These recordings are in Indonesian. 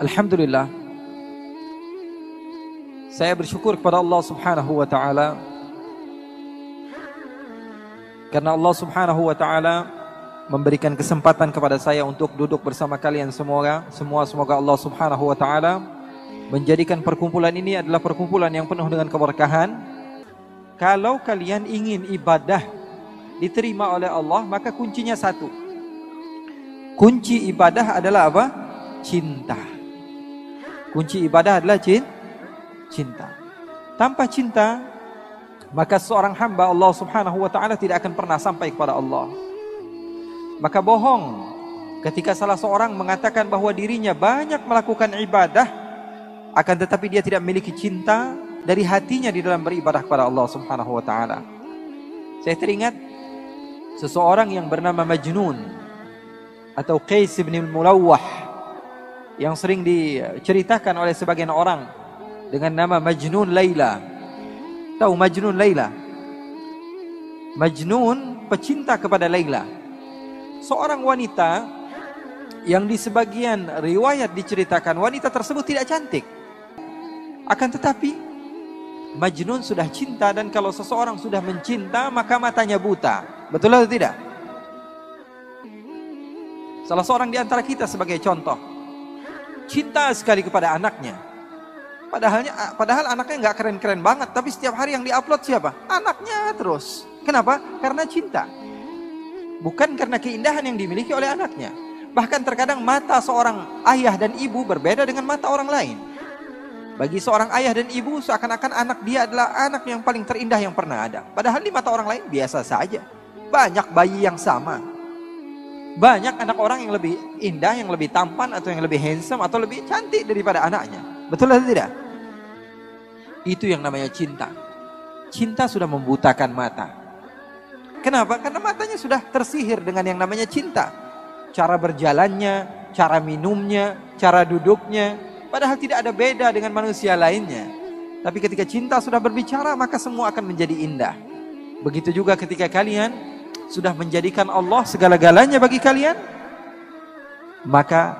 Alhamdulillah, saya bersyukur kepada Allah Subhanahu wa Ta'ala karena Allah Subhanahu wa Ta'ala memberikan kesempatan kepada saya untuk duduk bersama kalian semua. Semoga Allah Subhanahu wa Ta'ala menjadikan perkumpulan ini adalah perkumpulan yang penuh dengan keberkahan. Kalau kalian ingin ibadah diterima oleh Allah, maka kuncinya satu. Kunci ibadah adalah apa? Cinta. Kunci ibadah adalah cinta. Tanpa cinta, maka seorang hamba Allah Subhanahu wa Ta'ala tidak akan pernah sampai kepada Allah. Maka bohong ketika salah seorang mengatakan bahwa dirinya banyak melakukan ibadah, akan tetapi dia tidak memiliki cinta dari hatinya di dalam beribadah kepada Allah Subhanahu wa Ta'ala. Saya teringat seseorang yang bernama Majnun atau Qais bin Mulawwah, yang sering diceritakan oleh sebagian orang dengan nama Majnun Laila. Tahu Majnun Laila? Majnun pecinta kepada Laila, seorang wanita yang di sebagian riwayat diceritakan wanita tersebut tidak cantik. Akan tetapi Majnun sudah cinta, dan kalau seseorang sudah mencinta maka matanya buta. Betul atau tidak? Salah seorang di antara kita sebagai contoh, cinta sekali kepada anaknya. Padahal anaknya nggak keren-keren banget, tapi setiap hari yang diupload siapa? Anaknya terus. Kenapa? Karena cinta. Bukan karena keindahan yang dimiliki oleh anaknya. Bahkan terkadang mata seorang ayah dan ibu berbeda dengan mata orang lain. Bagi seorang ayah dan ibu seakan-akan anak dia adalah anak yang paling terindah yang pernah ada. Padahal di mata orang lain biasa saja. Banyak bayi yang sama. Banyak anak orang yang lebih indah, yang lebih tampan, atau yang lebih handsome, atau lebih cantik daripada anaknya. Betul atau tidak? Itu yang namanya cinta. Cinta sudah membutakan mata. Kenapa? Karena matanya sudah tersihir dengan yang namanya cinta. Cara berjalannya, cara minumnya, cara duduknya, padahal tidak ada beda dengan manusia lainnya. Tapi ketika cinta sudah berbicara, maka semua akan menjadi indah. Begitu juga ketika kalian sudah menjadikan Allah segala-galanya bagi kalian, maka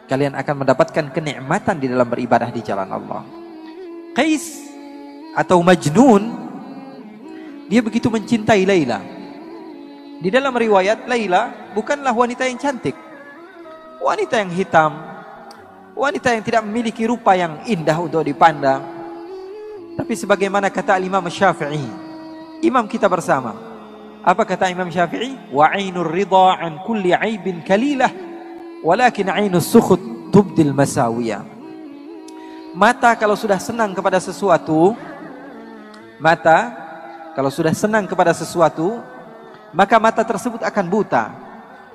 kalian akan mendapatkan kenikmatan di dalam beribadah di jalan Allah. Qais atau Majnun, dia begitu mencintai Laila. Di dalam riwayat, Laila bukanlah wanita yang cantik, wanita yang hitam, wanita yang tidak memiliki rupa yang indah untuk dipandang. Tapi sebagaimana kata Imam Syafi'i, imam kita bersama, apa kata Imam Syafi'i? Wa 'ainur ridha 'an kulli 'aibin kalilah, walakin 'ainus sukhut tubdil masawiyah. Mata kalau sudah senang kepada sesuatu, maka mata tersebut akan buta.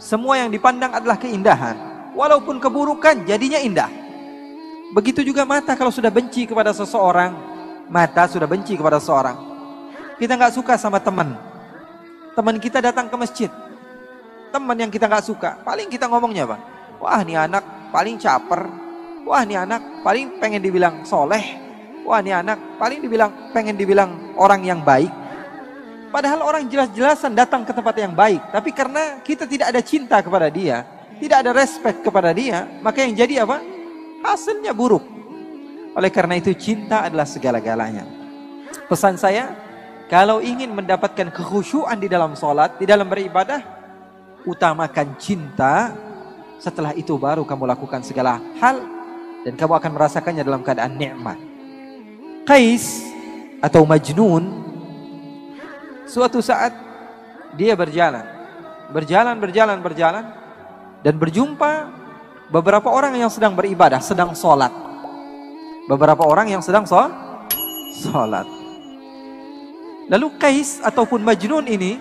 Semua yang dipandang adalah keindahan, walaupun keburukan jadinya indah. Begitu juga mata kalau sudah benci kepada seseorang, mata sudah benci kepada seseorang. Kita nggak suka sama teman kita datang ke masjid, teman yang kita nggak suka, paling kita ngomongnya apa? Wah, ini anak paling caper. Wah, ini anak paling pengen dibilang soleh. Wah, ini anak paling pengen dibilang orang yang baik. Padahal orang jelas-jelasan datang ke tempat yang baik, tapi karena kita tidak ada cinta kepada dia, tidak ada respect kepada dia, maka yang jadi apa? Hasilnya buruk. Oleh karena itu, cinta adalah segala-galanya. Pesan saya, kalau ingin mendapatkan kekhusyuan di dalam sholat, di dalam beribadah, utamakan cinta. Setelah itu baru kamu lakukan segala hal, dan kamu akan merasakannya dalam keadaan nikmat. Qais atau Majnun, suatu saat dia berjalan, dan berjumpa beberapa orang yang sedang beribadah, sedang sholat. Beberapa orang yang sedang sholat. Lalu Qais ataupun Majnun ini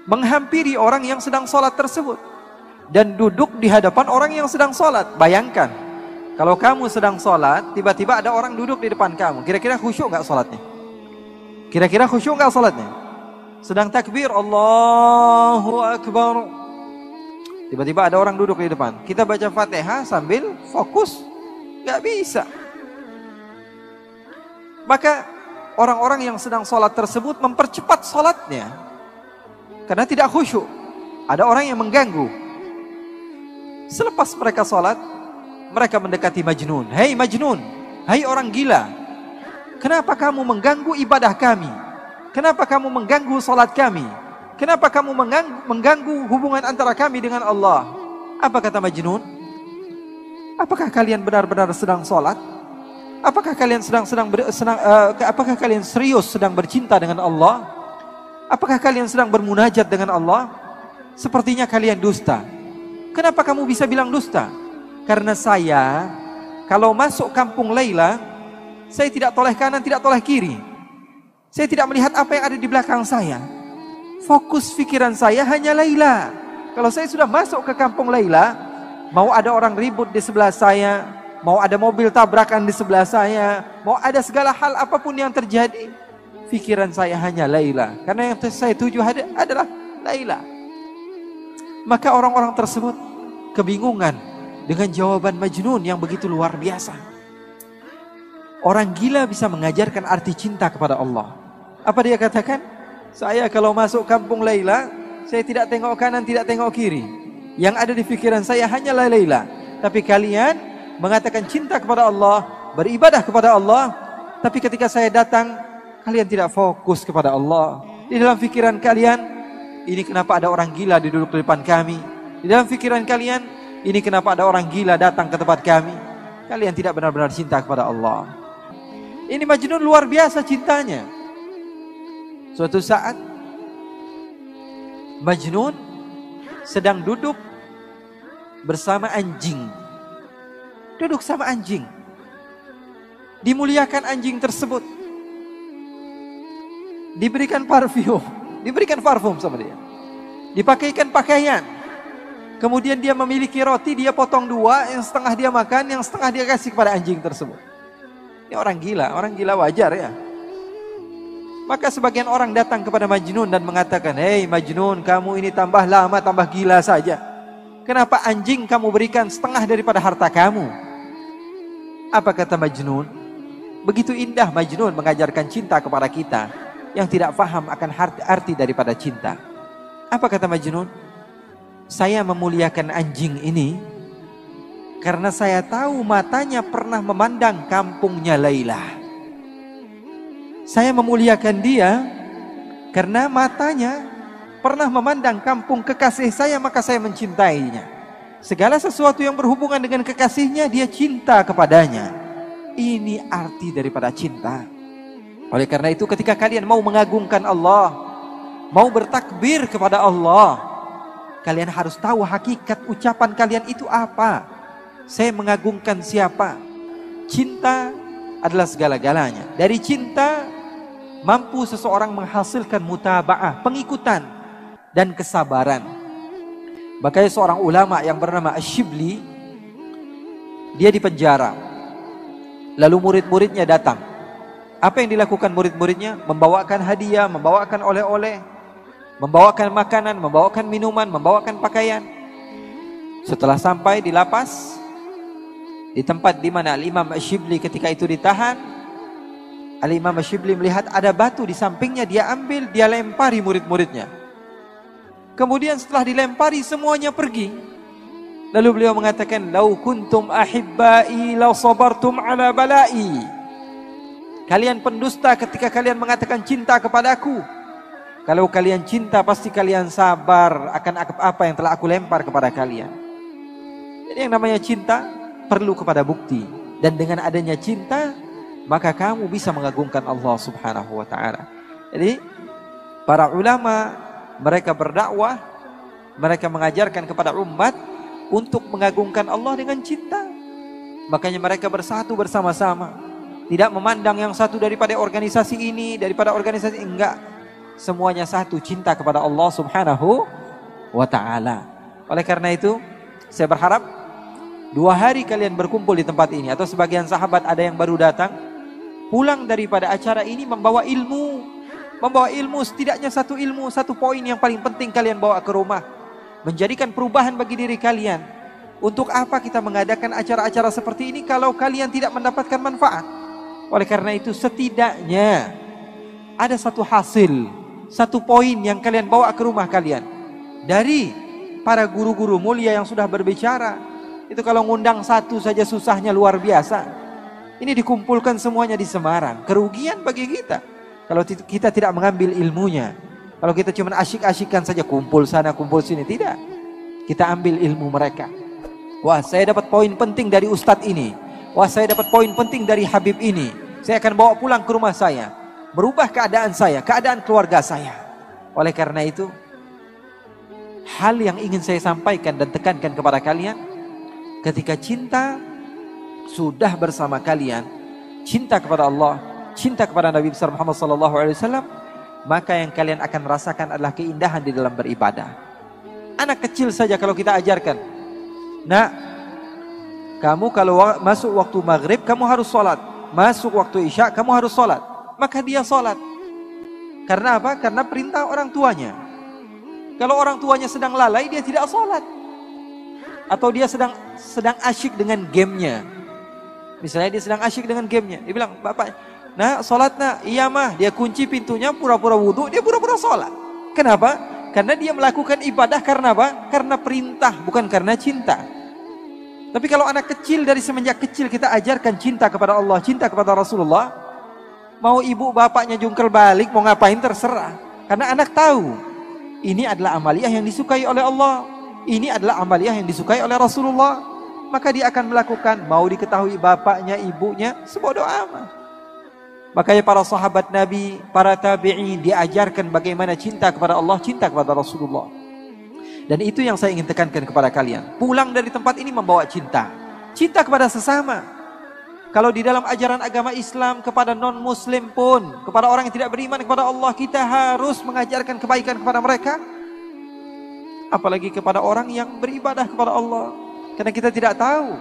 menghampiri orang yang sedang sholat tersebut dan duduk di hadapan orang yang sedang sholat. Bayangkan, kalau kamu sedang sholat, tiba-tiba ada orang duduk di depan kamu, kira-kira khusyuk nggak sholatnya? Sedang takbir, Allahu Akbar, tiba-tiba ada orang duduk di depan. Kita baca Fatihah sambil fokus, nggak bisa. Maka orang-orang yang sedang sholat tersebut mempercepat sholatnya karena tidak khusyuk. Ada orang yang mengganggu. Selepas mereka sholat, mereka mendekati Majnun. Hei Majnun, hai orang gila, kenapa kamu mengganggu ibadah kami? Kenapa kamu mengganggu sholat kami? Kenapa kamu mengganggu hubungan antara kami dengan Allah? Apa kata Majnun? Apakah kalian benar-benar sedang sholat? Apakah kalian apakah kalian serius sedang bercinta dengan Allah? Apakah kalian sedang bermunajat dengan Allah? Sepertinya kalian dusta. Kenapa kamu bisa bilang dusta? Karena saya, kalau masuk kampung Laila, saya tidak toleh kanan, tidak toleh kiri. Saya tidak melihat apa yang ada di belakang saya. Fokus pikiran saya hanya Laila. Kalau saya sudah masuk ke kampung Laila, mau ada orang ribut di sebelah saya, mau ada mobil tabrakan di sebelah saya, mau ada segala hal apapun yang terjadi, pikiran saya hanya Laila. Karena yang saya tuju adalah Laila. Maka orang-orang tersebut kebingungan dengan jawaban Majnun yang begitu luar biasa. Orang gila bisa mengajarkan arti cinta kepada Allah. Apa dia katakan? Saya kalau masuk kampung Laila, saya tidak tengok kanan, tidak tengok kiri. Yang ada di pikiran saya hanyalah Laila. Tapi kalian mengatakan cinta kepada Allah, beribadah kepada Allah, tapi ketika saya datang, kalian tidak fokus kepada Allah. Di dalam pikiran kalian, ini kenapa ada orang gila duduk di depan kami? Di dalam pikiran kalian, ini kenapa ada orang gila datang ke tempat kami? Kalian tidak benar-benar cinta kepada Allah. Ini Majnun luar biasa cintanya. Suatu saat Majnun sedang duduk bersama anjing. Duduk sama anjing. Dimuliakan anjing tersebut. Diberikan parfum sama dia. Dipakaikan pakaian. Kemudian dia memiliki roti, dia potong dua, yang setengah dia makan, yang setengah dia kasih kepada anjing tersebut. Ini orang gila wajar ya. Maka sebagian orang datang kepada Majnun dan mengatakan, hei Majnun, kamu ini tambah lama, tambah gila saja. Kenapa anjing kamu berikan setengah daripada harta kamu? Apa kata Majnun? Begitu indah Majnun mengajarkan cinta kepada kita yang tidak faham akan arti daripada cinta. Apa kata Majnun? Saya memuliakan anjing ini karena saya tahu matanya pernah memandang kampungnya Laila. Saya memuliakan dia karena matanya pernah memandang kampung kekasih saya, maka saya mencintainya. Segala sesuatu yang berhubungan dengan kekasihnya, dia cinta kepadanya. Ini arti daripada cinta. Oleh karena itu ketika kalian mau mengagungkan Allah, mau bertakbir kepada Allah, kalian harus tahu hakikat ucapan kalian itu apa. Saya mengagungkan siapa? Cinta adalah segala-galanya. Dari cinta mampu seseorang menghasilkan mutaba'ah, pengikutan dan kesabaran. Makanya seorang ulama yang bernama Ash-Shibli, dia dipenjara. Lalu murid-muridnya datang. Apa yang dilakukan murid-muridnya? Membawakan hadiah, membawakan oleh-oleh, membawakan makanan, membawakan minuman, membawakan pakaian. Setelah sampai di lapas, di tempat di mana Al-Imam Ash-Shibli ketika itu ditahan, Al-Imam Ash-Shibli melihat ada batu di sampingnya, dia ambil, dia lempari murid-muridnya. Kemudian setelah dilempari semuanya pergi. Lalu beliau mengatakan, "Lau kuntum ahibbai law sabartum ala balai." Kalian pendusta ketika kalian mengatakan cinta kepadaku. Kalau kalian cinta pasti kalian sabar akan apa yang telah aku lempar kepada kalian. Jadi yang namanya cinta perlu kepada bukti, dan dengan adanya cinta maka kamu bisa mengagungkan Allah Subhanahu wa taala. Jadi para ulama mereka berdakwah, mereka mengajarkan kepada umat untuk mengagungkan Allah dengan cinta. Makanya mereka bersatu bersama-sama, tidak memandang yang satu daripada organisasi ini, daripada organisasi enggak. Semuanya satu, cinta kepada Allah Subhanahu wa taala. Oleh karena itu, saya berharap 2 hari kalian berkumpul di tempat ini, atau sebagian sahabat ada yang baru datang, pulang daripada acara ini membawa ilmu. Membawa ilmu, setidaknya satu ilmu, satu poin yang paling penting kalian bawa ke rumah. Menjadikan perubahan bagi diri kalian. Untuk apa kita mengadakan acara-acara seperti ini kalau kalian tidak mendapatkan manfaat? Oleh karena itu setidaknya ada satu hasil, satu poin yang kalian bawa ke rumah kalian dari para guru-guru mulia yang sudah berbicara. Itu kalau ngundang satu saja susahnya luar biasa. Ini dikumpulkan semuanya di Semarang. Kerugian bagi kita kalau kita tidak mengambil ilmunya. Kalau kita cuma asyik-asyikan saja, kumpul sana kumpul sini, tidak. Kita ambil ilmu mereka. Wah, saya dapat poin penting dari ustadz ini. Wah, saya dapat poin penting dari Habib ini. Saya akan bawa pulang ke rumah saya, merubah keadaan saya, keadaan keluarga saya. Oleh karena itu, hal yang ingin saya sampaikan dan tekankan kepada kalian, ketika cinta sudah bersama kalian, cinta kepada Allah, cinta kepada Nabi besar Muhammad SAW, maka yang kalian akan rasakan adalah keindahan di dalam beribadah. Anak kecil saja kalau kita ajarkan, nak, kamu kalau masuk waktu maghrib kamu harus sholat, masuk waktu isya kamu harus sholat, maka dia sholat. Karena apa? Karena perintah orang tuanya. Kalau orang tuanya sedang lalai, dia tidak sholat. Atau dia sedang asyik dengan gamenya. Misalnya dia sedang asyik dengan gamenya, dia bilang, bapak, nah sholat nak, iya mah. Dia kunci pintunya, pura-pura wudhu, dia pura-pura sholat. Kenapa? Karena dia melakukan ibadah karena apa? Karena perintah, bukan karena cinta. Tapi kalau anak kecil, dari semenjak kecil kita ajarkan cinta kepada Allah, cinta kepada Rasulullah, mau ibu bapaknya jungkel balik, mau ngapain terserah. Karena anak tahu, ini adalah amaliyah yang disukai oleh Allah, ini adalah amaliyah yang disukai oleh Rasulullah. Maka dia akan melakukan, mau diketahui bapaknya, ibunya, sebodoh amat. Makanya para sahabat Nabi, para tabi'in diajarkan bagaimana cinta kepada Allah, cinta kepada Rasulullah. Dan itu yang saya ingin tekankan kepada kalian. Pulang dari tempat ini membawa cinta. Cinta kepada sesama. Kalau di dalam ajaran agama Islam kepada non-muslim pun, kepada orang yang tidak beriman kepada Allah, kita harus mengajarkan kebaikan kepada mereka. Apalagi kepada orang yang beribadah kepada Allah. Karena kita tidak tahu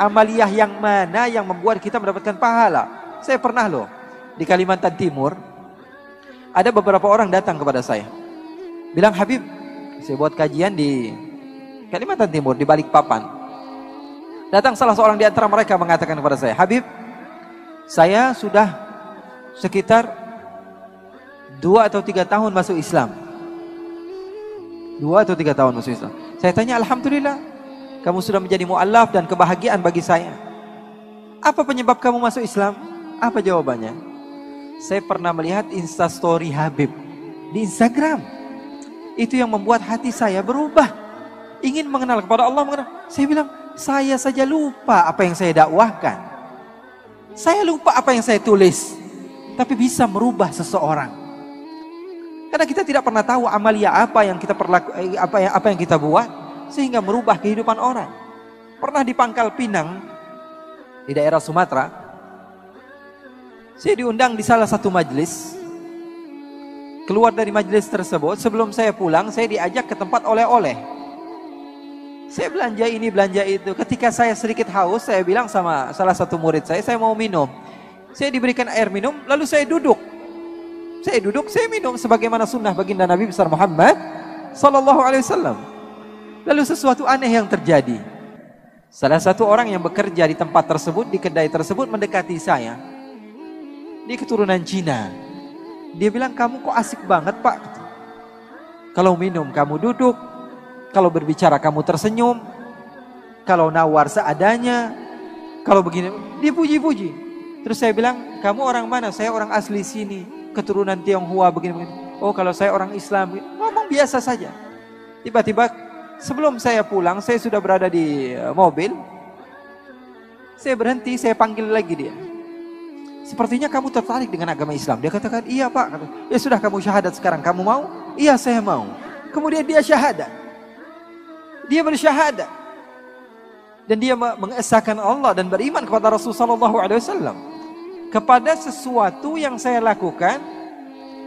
amaliyah yang mana yang membuat kita mendapatkan pahala. Saya pernah loh, di Kalimantan Timur, ada beberapa orang datang kepada saya. Bilang, Habib, saya buat kajian di Kalimantan Timur, di Balikpapan. Datang salah seorang di antara mereka mengatakan kepada saya, Habib, saya sudah sekitar 2 atau 3 tahun masuk Islam. 2 atau 3 tahun masuk Islam. Saya tanya, alhamdulillah, kamu sudah menjadi mu'allaf dan kebahagiaan bagi saya. Apa penyebab kamu masuk Islam? Apa jawabannya? Saya pernah melihat instastory Habib di Instagram. Itu yang membuat hati saya berubah. Ingin mengenal kepada Allah. Saya bilang, saya saja lupa apa yang saya dakwahkan. Saya lupa apa yang saya tulis. Tapi bisa merubah seseorang. Karena kita tidak pernah tahu amalia apa yang kita apa yang kita buat sehingga merubah kehidupan orang. Pernah di Pangkal Pinang di daerah Sumatera, saya diundang di salah satu majelis. Keluar dari majelis tersebut, sebelum saya pulang, saya diajak ke tempat oleh-oleh. Saya belanja ini, belanja itu. Ketika saya sedikit haus, saya bilang sama salah satu murid saya mau minum. Saya diberikan air minum, lalu saya duduk. Saya minum sebagaimana sunnah baginda Nabi besar Muhammad SAW. Lalu sesuatu aneh yang terjadi. Salah satu orang yang bekerja di tempat tersebut, di kedai tersebut, mendekati saya. Dia keturunan Cina. Dia bilang, kamu kok asik banget pak. Kalau minum kamu duduk, kalau berbicara kamu tersenyum, kalau nawar seadanya, kalau begini, dia puji-puji. Terus saya bilang, kamu orang mana? Saya orang asli sini, keturunan Tionghoa begini-begini. Oh, kalau saya orang Islam. Ngomong biasa saja. Tiba-tiba sebelum saya pulang, saya sudah berada di mobil. Saya berhenti, saya panggil lagi dia. Sepertinya kamu tertarik dengan agama Islam. Dia katakan, iya pak. Ya sudah, kamu syahadat sekarang. Kamu mau? Iya, saya mau. Kemudian dia syahadat. Dia bersyahadat. Dan dia mengesahkan Allah dan beriman kepada Rasulullah SAW. Kepada sesuatu yang saya lakukan,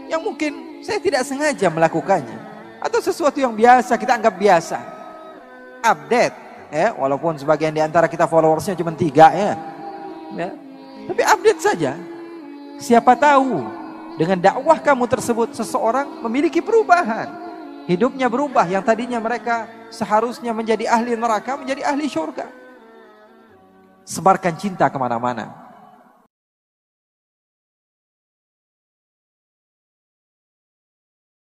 yang mungkin saya tidak sengaja melakukannya. Atau sesuatu yang biasa, kita anggap biasa. Update. Ya, walaupun sebagian di antara kita followersnya cuma 3 ya. Tapi update saja. Siapa tahu dengan dakwah kamu tersebut seseorang memiliki perubahan. Hidupnya berubah, yang tadinya mereka seharusnya menjadi ahli neraka menjadi ahli syurga. Sebarkan cinta kemana-mana.